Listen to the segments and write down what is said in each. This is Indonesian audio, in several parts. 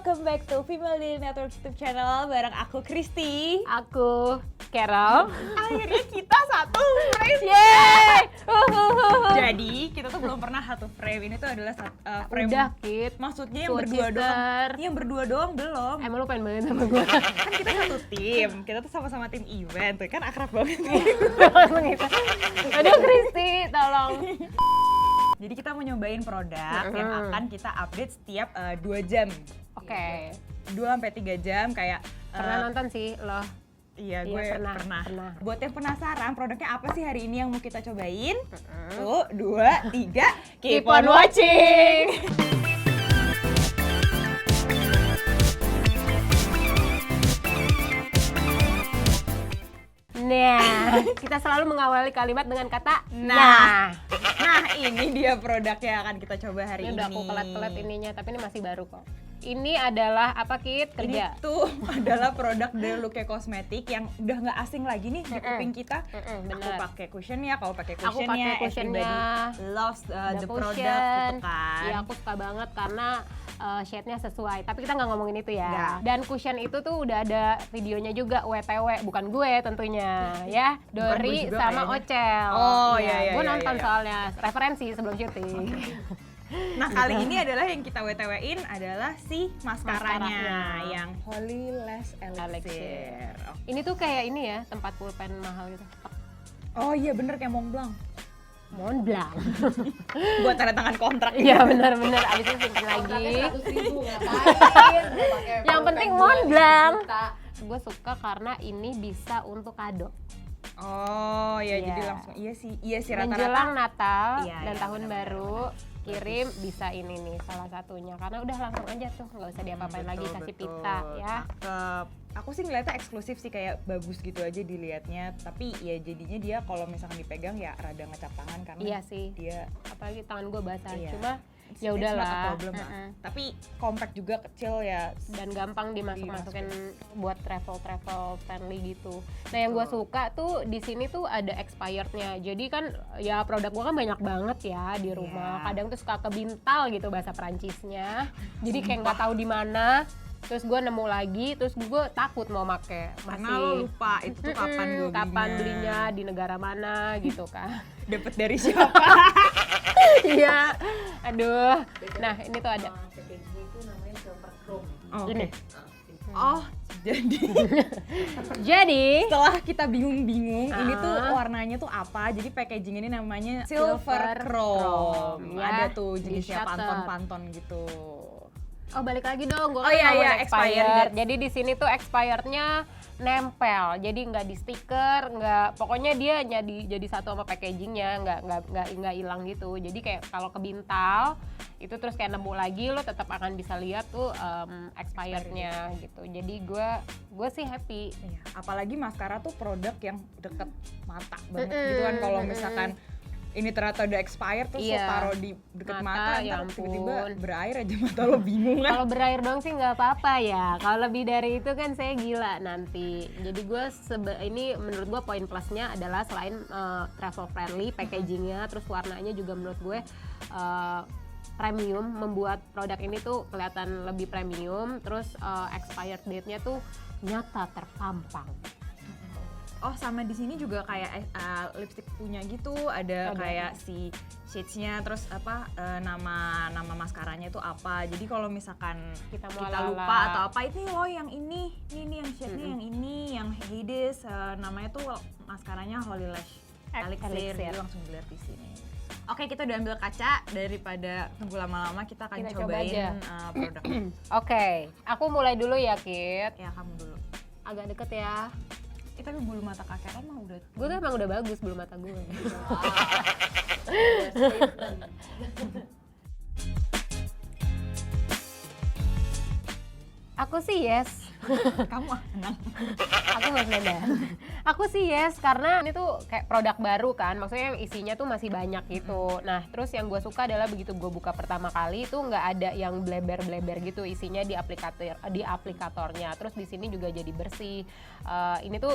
welcome back to Female Daily Network YouTube channel bareng aku Kristi. Aku Carol. Akhirnya kita satu frame. Yeay! Jadi kita tuh belum pernah satu frame. Ini tuh adalah frame. Udah, Kit. Maksudnya yang Sweet berdua sister. doang. Yang berdua doang belum. Emang lu pengen banget sama gue? Kan kita satu tim. Kita tuh sama-sama tim event. Tuh kan akrab banget. Langsung gitu. Aduh, Kristi, tolong. Jadi kita mau nyobain produk yang akan kita update setiap 2 jam. Oke. 2-3 jam kayak Pernah nonton sih lo? Iya, Iya, gue pernah. Buat yang penasaran produknya apa sih hari ini yang mau kita cobain? 1, 2, 3, keep on watching! Nah, kita selalu mengawali kalimat dengan kata Nah, ini dia produk yang akan kita coba hari ini. Ini udah aku kelet-kelet ininya, tapi ini masih baru kok. Ini adalah apa, Kit? Kerja. Ini tuh adalah produk dari Luke Cosmetics yang udah nggak asing lagi nih di kuping kita. Aku Bener. pakai cushionnya, kau pakai Aku pakai cushionnya. cushionnya. Everybody loves the The product cushion. gitu kan. Iya, aku suka banget karena shade-nya sesuai. Tapi kita nggak ngomongin itu ya. Nggak. Dan cushion itu tuh udah ada videonya juga WTW, bukan gue tentunya ya. Dori gue juga sama kayaknya. Ocel. Oh, iya, Gue iya, nonton iya. soalnya referensi sebelum syuting. Nah, kali ini adalah yang kita WTW-in adalah si maskaranya Maskaranya. yang Holy Lash Elixir. Ini tuh kayak ini ya, tempat pulpen mahal gitu. Oh iya bener kayak Mont Blanc. Mont Blanc. Buat tanda tangan kontrak. Iya benar-benar, abis itu simpen lagi. 100.000 ngapain? Yang penting Mont Blanc. Gue suka karena ini bisa untuk kado. Oh iya, Iya. jadi langsung iya sih rata-rata. Menjelang Natal Iya, dan iya, tahun baru kirim bisa ini nih salah satunya karena udah langsung aja tuh nggak usah diapa-apain lagi, kasih pita ya. Cakep. Aku sih ngeliatnya eksklusif sih, kayak bagus gitu aja dilihatnya. Tapi ya jadinya dia kalau misalkan dipegang ya rada ngecap tangan karena Iya sih, dia apalagi tangan gue basah. Iya. Cuma ya it's not a udahlah. problem lah. Tapi compact juga, kecil ya. Dan gampang dimasukin buat travel friendly gitu. Nah yang gue suka tuh di sini tuh ada expirednya. Jadi kan ya produk gue kan banyak banget ya di rumah. Iya. Kadang tuh suka kebintal gitu bahasa Perancisnya. Jadi kayak nggak tahu di mana. Terus gue nemu lagi, terus gue takut mau make. Karena lo lupa itu tuh kapan belinya, di negara mana gitu kan. Dapet dari siapa? Iya, aduh. Nah ini tuh ada. Packaging itu namanya silver chrome. Oh, oke. Ini. Oh, jadi Jadi setelah kita bingung-bingung ini tuh Ah. warnanya tuh apa, jadi packaging ini namanya Silver silver chrome. chrome, ya. Ada tuh Di jenisnya shutter. panton-panton gitu. Oh balik lagi dong, gue Oh iya, expired. Jadi di sini tuh expirednya nempel, jadi nggak di stiker, nggak, pokoknya dia jadi satu sama packagingnya, nggak hilang gitu. Jadi kayak kalau kebintal itu terus kayak nemu lagi, lo tetap akan bisa lihat tuh expirednya gitu. Jadi gue sih happy. Iya, apalagi maskara tuh produk yang deket mata banget gitu kan. Kalau misalkan ini ternyata udah expired terus Iya. lo taruh di deket mata, Ya ntar ampun. tiba-tiba berair aja mata lo bingung kan. Kalau berair dong sih nggak apa-apa ya. Kalau lebih dari itu kan saya gila nanti. Jadi gue ini menurut gue poin plusnya adalah selain travel friendly packagingnya, terus warnanya juga menurut gue premium, membuat produk ini tuh kelihatan lebih premium. Terus expired date-nya tuh nyata terpampang. Oh sama di sini juga kayak lipstick punya gitu, ada kayak si shades-nya, terus apa nama maskaranya itu apa. Jadi kalau misalkan Kita kita mau lupa ala-ala. atau apa, ini loh yang ini yang shade-nya yang ini, yang Hades, namanya tuh maskaranya Holy Lash Elixir. Elixir. Jadi langsung dilihat di sini. Oke, kita udah ambil kaca, daripada tunggu lama-lama kita akan Kita coba aja. cobain produknya. Oke, aku mulai dulu ya, Kit. Ya kamu dulu. Agak deket ya. Tapi bulu mata kakek emang udah. Gue kan emang udah bagus belum mata gue. Aku sih yes. Kamu tenang. Aku nggak beda. Aku sih yes karena ini tuh kayak produk baru kan, maksudnya isinya tuh masih banyak gitu. Nah terus yang gue suka adalah begitu gue buka pertama kali itu nggak ada yang bleber-bleber gitu isinya di aplikatornya. Terus di sini juga jadi bersih. Ini tuh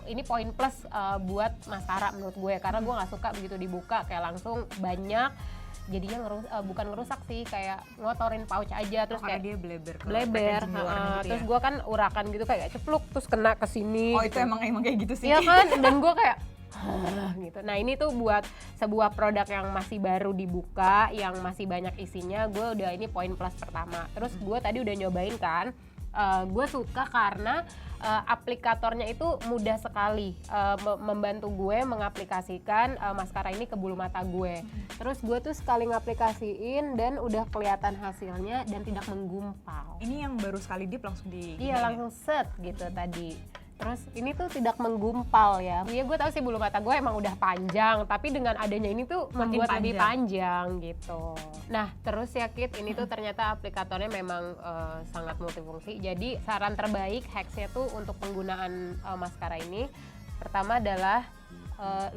ini poin plus buat maskara menurut gue karena gue nggak suka begitu dibuka kayak langsung banyak. jadinya bukan ngerusak sih, kayak ngotorin pouch aja, terus karena kayak dia bleber ke bleber, packaging luarnya gitu terus ya? gue kan urakan gitu kayak cepluk terus kena ke sini. Oh itu gitu. emang kayak gitu sih. Iya kan, dan gue kayak gitu. Nah ini tuh buat sebuah produk yang masih baru dibuka, yang masih banyak isinya, gue udah ini poin plus pertama. Terus gue tadi udah nyobain kan, gue suka karena aplikatornya itu mudah sekali membantu gue mengaplikasikan maskara ini ke bulu mata gue. Terus gue tuh sekali ngaplikasiin dan udah kelihatan hasilnya dan tidak menggumpal. Ini yang baru sekali dip langsung di Iya langsung set gitu tadi. Terus ini tuh tidak menggumpal ya. Iya gue tahu sih bulu mata gue emang udah panjang, tapi dengan adanya ini tuh Makin membuat lebih panjang gitu. Nah terus ya Kit, ini tuh ternyata aplikatornya memang sangat multifungsi. Jadi saran terbaik hacksnya tuh untuk penggunaan maskara ini, pertama adalah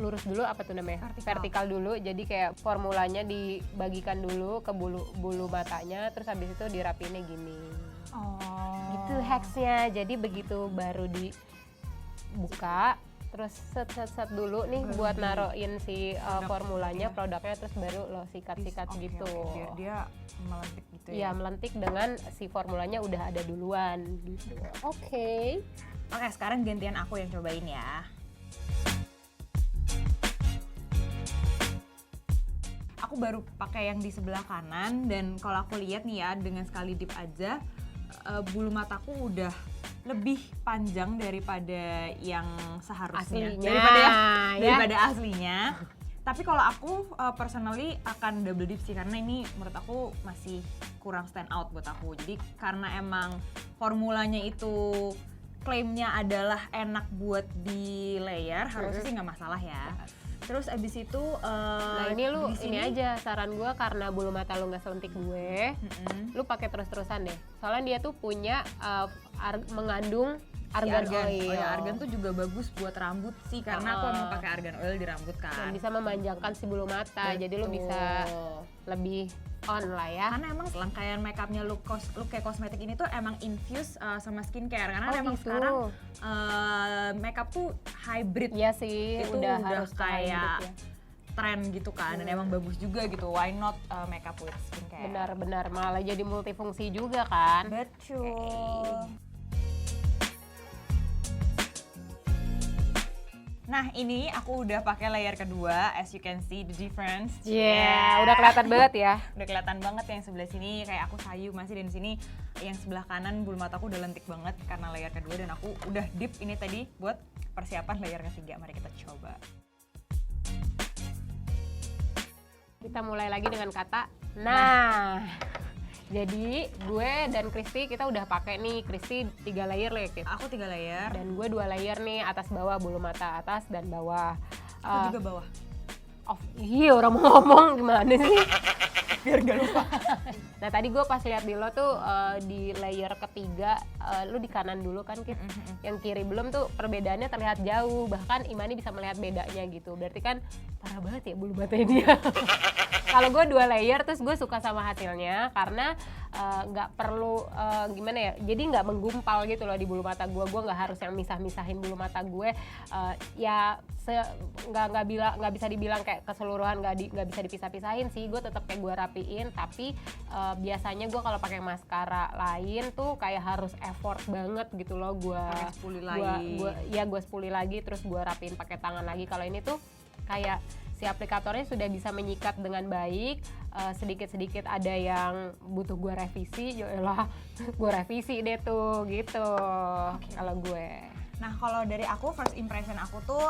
lurus dulu, apa tuh namanya? Vertikal dulu. Jadi kayak formulanya dibagikan dulu ke bulu matanya, terus habis itu dirapiinnya gini. Oh. Itu hacksnya. Jadi begitu baru dibuka, terus set dulu nih buat naruhin si formulanya, produknya, terus baru lo sikat-sikat gitu. Biar dia melentik gitu ya. Iya, melentik dengan si formulanya udah ada duluan gitu. Oke, Sekarang gantian aku yang cobain ya. Aku baru pakai yang di sebelah kanan, dan kalau aku lihat nih ya, dengan sekali dip aja bulu mataku udah lebih panjang daripada yang seharusnya, aslinya daripada aslinya. Tapi kalau aku personally akan double dip sih, karena ini menurut aku masih kurang stand out buat aku. Jadi karena emang formulanya itu klaimnya adalah enak buat di layer, harusnya sih nggak masalah ya. Terus abis itu nah ini lu ini aja saran gue, karena bulu mata lu nggak selentik gue, lu pakai terus-terusan deh. Soalnya dia tuh punya mengandung argan oil. Oh ya, argan tuh juga bagus buat rambut sih, karena aku emang pakai argan oil di rambut kan. Dan bisa memanjangkan si bulu mata. Betul. Jadi lu bisa lebih on lah ya. Karena emang rangkaian makeupnya look kayak kosmetik ini tuh emang infuse sama skincare, karena emang gitu. sekarang makeup tuh hybrid. Iya sih, Itu udah udah harus kayak ya. tren gitu kan, dan emang bagus juga gitu. Why not makeup with skincare? Benar-benar malah jadi multifungsi juga kan. Betul. Nah ini aku udah pakai layer kedua, as you can see the difference. Iya, udah kelihatan banget ya. Udah kelihatan banget yang sebelah sini kayak aku sayu masih, dan sini yang sebelah kanan bulu mataku udah lentik banget karena layer kedua, dan aku udah dip ini tadi buat persiapan layer ketiga. Mari kita coba. Kita mulai lagi dengan kata nah. Jadi gue dan Kristi kita udah pakai nih, Kristi 3 layer lah ya Kit. Aku 3 layer. Dan gue 2 layer nih, atas bawah, bulu mata atas dan bawah. Aku juga bawah. Iya orang mau ngomong gimana sih? Biar gak lupa. Nah tadi gue pas lihat di lo tuh di layer ketiga, lu di kanan dulu kan Kit. Yang kiri belum tuh perbedaannya terlihat jauh, bahkan Imani bisa melihat bedanya gitu. Berarti kan parah banget ya bulu matanya dia. Kalau gue 2 layer, terus gue suka sama hasilnya karena nggak perlu gimana ya, jadi nggak menggumpal gitu loh di bulu mata gue nggak harus yang misah-misahin bulu mata gue, ya nggak bisa dibilang kayak keseluruhan nggak bisa dipisah-pisahin sih, gue tetap kayak gue rapiin, tapi biasanya gue kalau pakai maskara lain tuh kayak harus effort banget gitu loh, gue spuli lagi. gue spuli lagi, terus gue rapiin pakai tangan lagi. Kalau ini tuh kayak si aplikatornya sudah bisa menyikat dengan baik, sedikit-sedikit ada yang butuh gue revisi, yaelah gue revisi deh tuh gitu. Kalau gue. Nah kalau dari aku, first impression aku tuh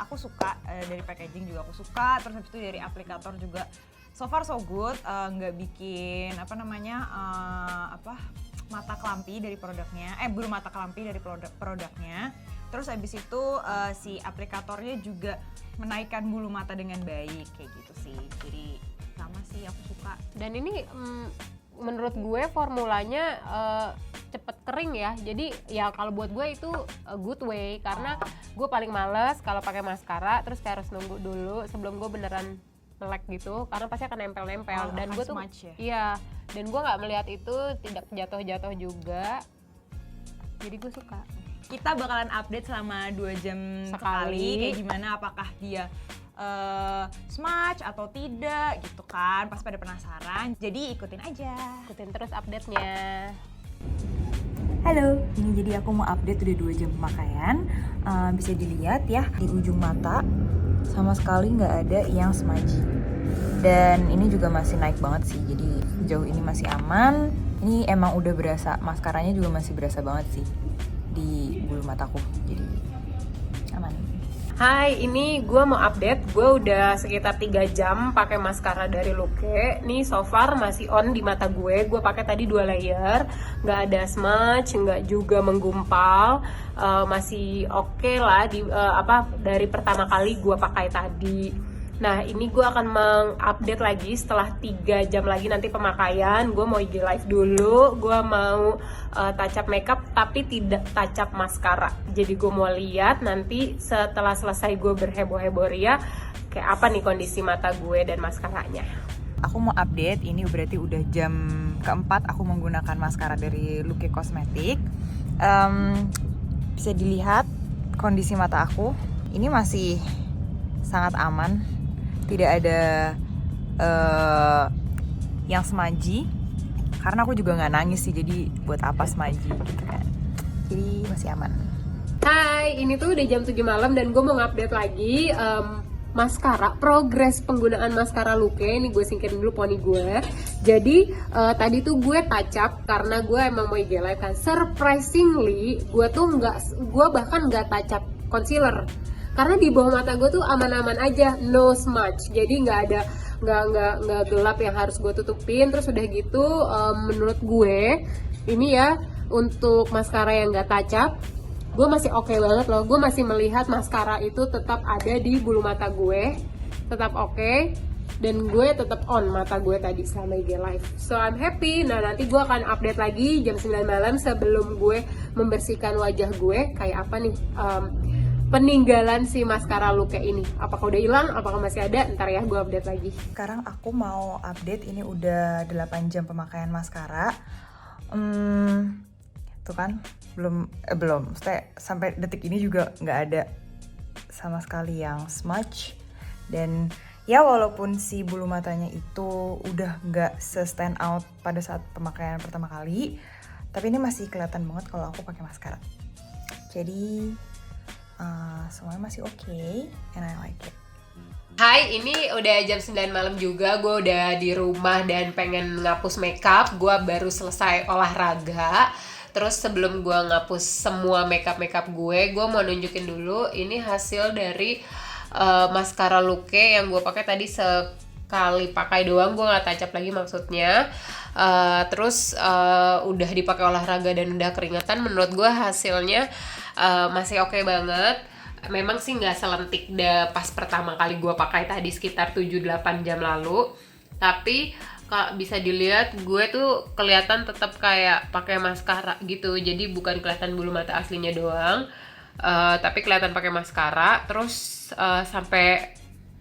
aku suka dari packaging juga aku suka, terus habis itu dari aplikator juga so far so good, nggak bikin mata kelampi dari produknya, bulu mata kelampi dari produknya. Terus habis itu si aplikatornya juga menaikkan bulu mata dengan baik kayak gitu sih. Jadi sama sih, aku suka. Dan ini menurut gue formulanya cepet kering ya. Jadi ya kalau buat gue itu a good way, karena gue paling males kalau pakai maskara terus kayak harus nunggu dulu sebelum gue beneran melek gitu, karena pasti akan nempel-nempel. Dan gue tuh iya, dan gue nggak melihat itu tidak jatuh-jatuh juga. Jadi gue suka. kita bakalan update selama 2 jam sekali kayak gimana, apakah dia smudge atau tidak gitu kan, pas pada penasaran. Jadi ikutin aja. Ikutin terus update-nya. Halo, ini jadi aku mau update udah 2 jam pemakaian. Bisa dilihat ya, di ujung mata sama sekali nggak ada yang smudgy. Dan ini juga masih naik banget sih, jadi sejauh ini masih aman. Ini emang udah berasa, maskaranya juga masih berasa banget sih di bulu mataku, jadi aman. Hai, ini gue mau update. Gue udah sekitar 3 jam pakai maskara dari Luke. Nih so far masih on di mata gue. Gue pakai tadi 2 layer, nggak ada smudge, nggak juga menggumpal. Masih oke lah dari pertama kali gue pakai tadi. Nah, ini gue akan mengupdate lagi setelah 3 jam lagi nanti pemakaian. Gue mau IG live dulu, gue mau touch up makeup tapi tidak touch up maskara. Jadi gue mau lihat nanti setelah selesai gue berheboh-heboh ria kayak apa nih kondisi mata gue dan maskaranya. Aku mau update, ini berarti udah jam keempat aku menggunakan maskara dari Luke Cosmetic. Bisa dilihat kondisi mata aku, ini masih sangat aman. Tidak ada yang smudgy, karena aku juga nggak nangis sih, jadi buat apa smudgy gitu kan. Jadi masih aman. Hai, ini tuh udah jam 7 malam dan gue mau ngupdate lagi maskara, progres penggunaan maskara Luke. Ini gue singkirin dulu poni gue. Jadi tadi tuh gue touch up karena gue emang mau IG live kan. Surprisingly, gue bahkan nggak touch up concealer. Karena di bawah mata gue tuh aman-aman aja, no smudge. Jadi nggak gelap yang harus gue tutupin. Terus udah gitu, menurut gue ini ya untuk maskara yang nggak touch up, gue masih oke banget loh. Gue masih melihat maskara itu tetap ada di bulu mata gue, tetap oke. Dan gue tetap on mata gue tadi selama IG live. So I'm happy. Nah, nanti gue akan update lagi jam 9 malam sebelum gue membersihkan wajah gue. Kayak apa nih peninggalan si maskara Luke ini. Apakah udah hilang, apakah masih ada? Ntar ya gue update lagi. Sekarang aku mau update, ini udah 8 jam pemakaian maskara. Tuh kan, belum. Sampai detik ini juga nggak ada sama sekali yang smudge. Dan ya walaupun si bulu matanya itu udah nggak se-stand out pada saat pemakaian pertama kali, tapi ini masih kelihatan banget kalau aku pakai maskara. Jadi semuanya masih oke, and I like it. Hai, ini udah jam 9 malam juga. Gue udah di rumah dan pengen ngapus makeup. Gue baru selesai olahraga. Terus sebelum gue ngapus semua makeup gue mau nunjukin dulu ini hasil dari maskara Luke yang gue pakai tadi sekali pakai doang. Gue nggak touch up lagi maksudnya. Terus udah dipakai olahraga dan udah keringetan. Menurut gue hasilnya masih oke banget. Memang sih nggak selentik pas pertama kali gue pakai tadi sekitar 7-8 jam lalu. Tapi bisa dilihat gue tuh kelihatan tetap kayak pakai maskara gitu. Jadi bukan kelihatan bulu mata aslinya doang, tapi kelihatan pakai maskara. Terus sampai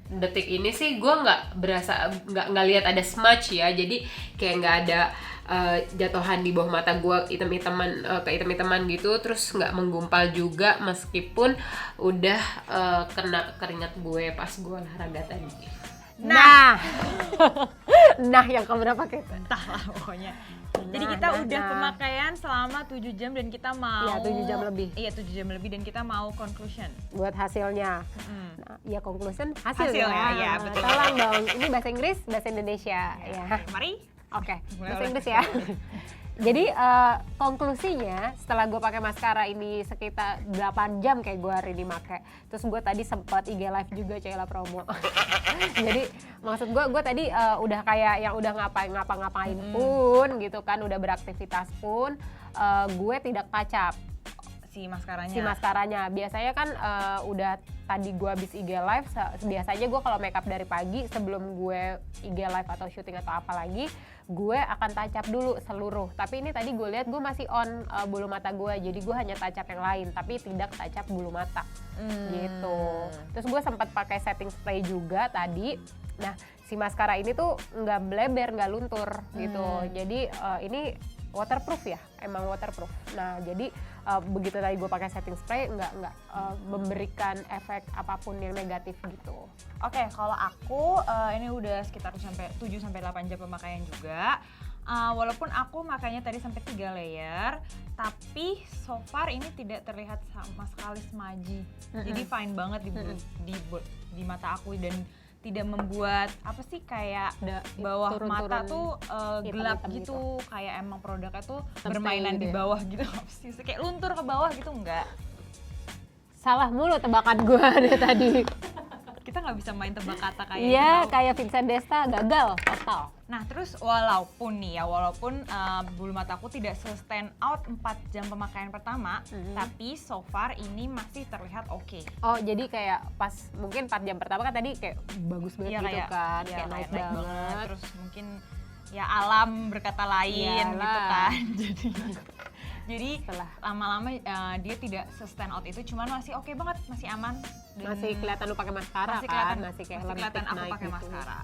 detik ini sih gue nggak lihat ada smudge ya. Jadi kayak nggak ada jatuhan di bawah mata gue hitam-hitaman gitu. Terus nggak menggumpal juga meskipun udah kena keringat gue pas gue olahraga tadi. Nah yang keberapa kita? Entahlah pokoknya. Jadi kita udah pemakaian selama 7 jam dan kita mau... Iya, 7 jam lebih. Iya, 7 jam lebih dan kita mau conclusion. Buat hasilnya. Nah, ya conclusion hasilnya. Ya, betul. Tolong dong, ini bahasa Inggris, bahasa Indonesia. Ya. Mari. Oke, bahasa Inggris ya. Jadi konklusinya setelah gue pakai maskara ini sekitar 8 jam kayak gue hari ini pakai. Terus gue tadi sempat IG live juga Cela promo. Jadi maksud gue tadi udah kayak yang udah ngapa-ngapain pun gitu kan, udah beraktivitas pun gue tidak touch up Si maskaranya. Biasanya kan udah tadi gue habis IG live, biasanya gue kalau makeup dari pagi sebelum gue IG live atau syuting atau apa lagi, gue akan touch up dulu seluruh. Tapi ini tadi gue lihat gue masih on bulu mata gue, jadi gue hanya touch up yang lain, tapi tidak touch up bulu mata gitu. Terus gue sempat pakai setting spray juga tadi. Nah si maskara ini tuh nggak bleber, nggak luntur gitu. Jadi ini waterproof ya, emang waterproof. Nah jadi begitu tadi gue pakai setting spray nggak memberikan efek apapun yang negatif gitu. Oke, kalau aku ini udah sekitar 7-8 jam pemakaian juga. Walaupun aku makanya tadi sampai 3 layer, tapi so far ini tidak terlihat sama sekali smudgy. Jadi fine banget di mata aku dan tidak membuat apa sih kayak bawah mata tuh gelap gitu. Kayak emang produknya tuh bermainan di bawah gitu. Kayak luntur ke bawah gitu enggak. Salah mulu tebakan gue dari tadi. Kita nggak bisa main tebak kata kayak Iya, gitu. kayak Vincent Desta gagal total. Nah terus walaupun bulu mataku tidak stand out 4 jam pemakaian pertama, tapi so far ini masih terlihat oke. Oh jadi kayak pas mungkin 4 jam pertama kan tadi kayak bagus banget gitu kan, kayak naik banget. Terus mungkin ya alam berkata lain gitu kan. Jadi lama-lama dia tidak stand out itu, cuman masih oke banget, masih aman. Dan masih kelihatan lu pakai maskara masih kan, masih kayak kelihatan aku pakai maskara.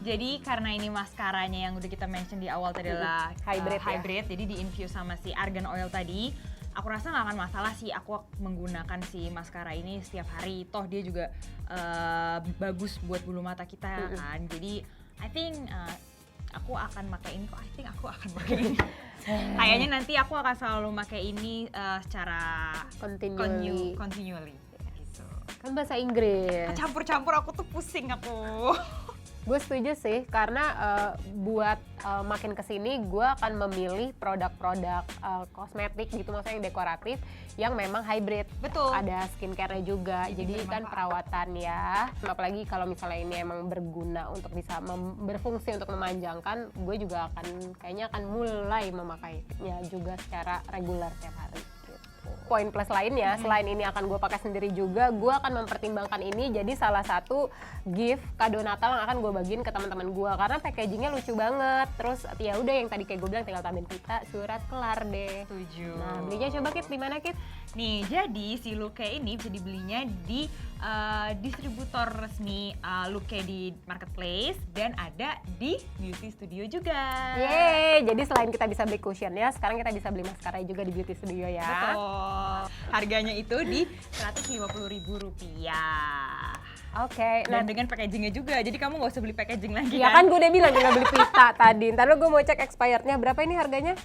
Jadi karena ini maskaranya yang udah kita mention di awal tadi adalah hybrid, jadi di-infuse sama si argan oil tadi, aku rasa nggak akan masalah sih aku menggunakan si maskara ini setiap hari. Toh dia juga bagus buat bulu mata kita kan. Jadi I think aku akan pakai ini Kayaknya nanti aku akan selalu pakai ini secara continually gitu. Kan bahasa Inggris. Campur-campur aku tuh pusing aku. Gue setuju sih, karena buat makin kesini gue akan memilih produk-produk kosmetik gitu, maksudnya yang dekoratif yang memang hybrid. Betul. Ada skincare-nya juga, jadi kan perawatan ya. Apalagi kalau misalnya ini emang berguna untuk bisa berfungsi untuk memanjangkan, gue juga kayaknya akan mulai memakainya juga secara reguler tiap hari. Poin plus lainnya, selain ini akan gue pakai sendiri juga, gue akan mempertimbangkan ini jadi salah satu gift kado Natal yang akan gue bagiin ke teman-teman gue, karena packagingnya lucu banget. Terus ya udah yang tadi kayak gue bilang, tinggal tambahin pita, surat, kelar deh. Setuju. Nah belinya coba Kit, di mana Kit? Nih, jadi si Luke ini bisa dibelinya di distributor resmi Luke di marketplace dan ada di beauty studio juga. Yeay, jadi selain kita bisa beli cushionnya, sekarang kita bisa beli maskara juga di beauty studio ya. Betul. Harganya itu di Rp150.000. Oke, Dan dengan packagingnya juga, jadi kamu nggak usah beli packaging lagi ya kan gue udah bilang tinggal beli pita tadi. Ntar gue mau cek expirednya berapa ini harganya?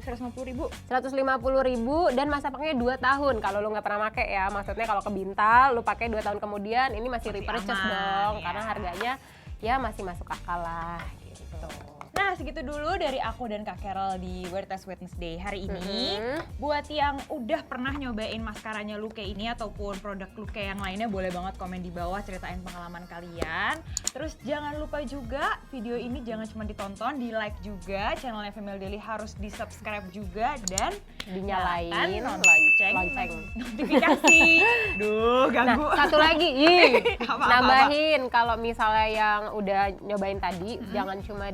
150.000. 150.000 dan masa pakainya 2 tahun kalau lu nggak pernah pakai ya. Maksudnya kalau ke Bintal lu pakai 2 tahun kemudian ini masih repurchase dong, ya. karena harganya ya masih masuk akal lah gitu. Nah, segitu dulu dari aku dan Kak Carol di Wear Test Wednesday hari ini. Buat yang udah pernah nyobain maskaranya Luke ini ataupun produk Luke yang lainnya, boleh banget komen di bawah, ceritain pengalaman kalian. Terus jangan lupa juga video ini jangan cuma ditonton, di like juga. Channelnya Female Daily harus di subscribe juga dan Dinyalain lonceng notifikasi. Duh, ganggu. Nah, satu lagi, nambahin kalau misalnya yang udah nyobain tadi, jangan cuma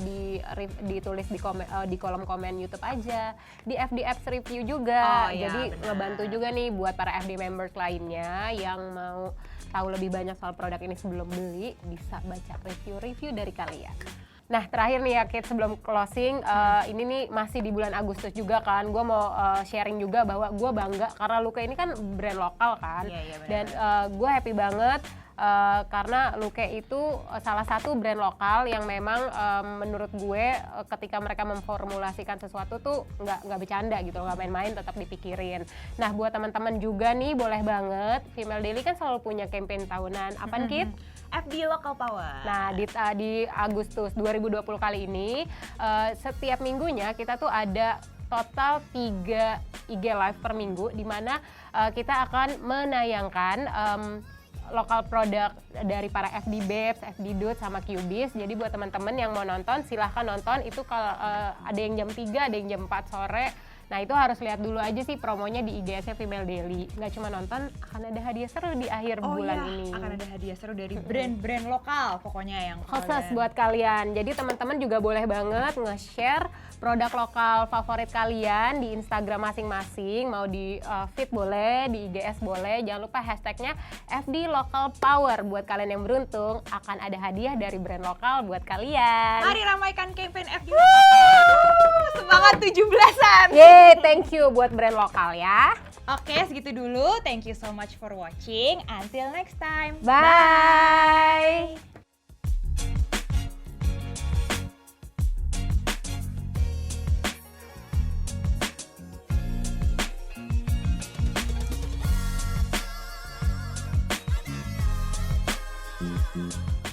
ditulis di kolom komen YouTube aja, di FD Apps review juga. Oh, iya, jadi benar. ngebantu juga nih buat para FD members lainnya yang mau tahu lebih banyak soal produk ini sebelum beli, bisa baca review-review dari kalian. Nah terakhir nih ya Kit, sebelum closing, ini nih masih di bulan Agustus juga kan, gue mau sharing juga bahwa gue bangga karena Luke ini kan brand lokal kan. Iya, benar. Dan gue happy banget karena Luke itu salah satu brand lokal yang memang menurut gue ketika mereka memformulasikan sesuatu tuh nggak bercanda gitu, nggak main-main, tetap dipikirin. Nah buat teman-teman juga nih boleh banget, Female Daily kan selalu punya campaign tahunan. Apaan Kit? FD Local Power. Nah di Agustus 2020 kali ini setiap minggunya kita tuh ada total 3 IG live per minggu, di mana kita akan menayangkan lokal produk dari para FD Babes, FD Dude, sama Qbis. Jadi buat teman-teman yang mau nonton silahkan nonton. Itu kalau ada yang jam 3, ada yang jam 4 sore. Nah itu harus lihat dulu aja sih promonya di IGS-nya Female Daily. Nggak cuma nonton, akan ada hadiah seru di akhir bulan ini. Akan ada hadiah seru dari brand-brand lokal pokoknya yang Khusus buat kalian. Jadi teman-teman juga boleh banget nge-share produk lokal favorit kalian di Instagram masing-masing. Mau di feed boleh, di IGS boleh. Jangan lupa hashtagnya FD Local Power. Buat kalian yang beruntung, akan ada hadiah dari brand lokal buat kalian. Mari ramaikan campaign FD. Semangat 17-an. Yeay, thank you buat brand lokal ya. Oke, segitu dulu. Thank you so much for watching. Until next time. Bye. Bye.